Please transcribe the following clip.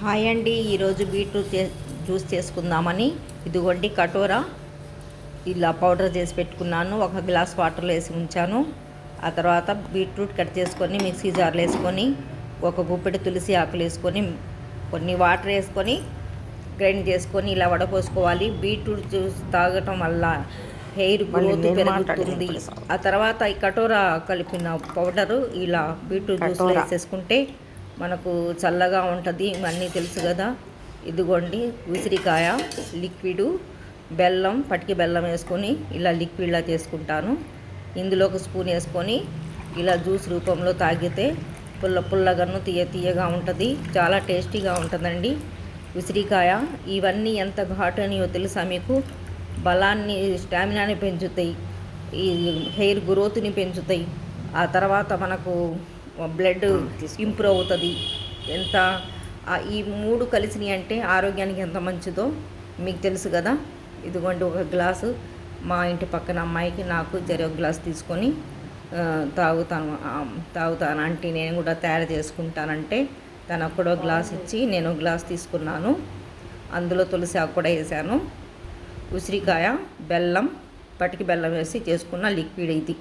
Hi అండి. ఈరోజు beetroot juice చేసుకుందామని ఇదిగోండి కటోరా ఇలా పౌడర్ చేసి పెట్టుకున్నాను. ఒక గ్లాస్ వాటర్లో వేసి ఉంచాను. ఆ తర్వాత బీట్రూట్ కట్ చేసుకొని మిక్సీ జార్లో వేసుకొని ఒక గుప్పెడు తులసి ఆకులు వేసుకొని కొన్ని వాటర్ వేసుకొని గ్రైండ్ చేసుకొని ఇలా వడపోసుకోవాలి. బీట్రూట్ జ్యూస్ తాగటం వల్ల హెయిర్ గ్రోత్ పెరుగుతుంది. ఆ తర్వాత ఈ కటోరా కలిపిన పౌడరు ఇలా బీట్రూట్ జ్యూస్లో వేసేసుకుంటే మనకు చల్లగా ఉంటుంది. ఇవన్నీ తెలుసు కదా. ఇదిగోండి ఉసిరికాయ లిక్విడు, బెల్లం, పటికి బెల్లం వేసుకొని ఇలా లిక్విడ్లా చేసుకుంటాను. ఇందులో ఒక స్పూన్ వేసుకొని ఇలా జ్యూస్ రూపంలో తాగితే పుల్లగాను తీయగా ఉంటుంది. చాలా టేస్టీగా ఉంటుందండి. ఉసిరికాయ ఇవన్నీ ఎంత ఘాటు అనియో తెలుసా మీకు? బలాన్ని, స్టామినాని పెంచుతాయి, ఈ హెయిర్ గ్రోత్ని పెంచుతాయి. ఆ తర్వాత మనకు బ్లడ్ ఇంప్రూవ్ అవుతుంది. ఎంత ఈ మూడు కలిసినాయి అంటే ఆరోగ్యానికి ఎంత మంచిదో మీకు తెలుసు కదా. ఇదిగోండి ఒక గ్లాసు మా ఇంటి పక్కన అమ్మాయికి నాకు ఒక గ్లాస్ తీసుకొని తాగుతాను అంటే నేను కూడా తయారు చేసుకుంటానంటే తనకు కూడా గ్లాస్ ఇచ్చి నేను గ్లాస్ తీసుకున్నాను. అందులో తులసి ఆకు కూడా వేసాను. ఉసిరికాయ, బెల్లం, పటికి బెల్లం వేసి చేసుకున్న లిక్విడ్ ఇది.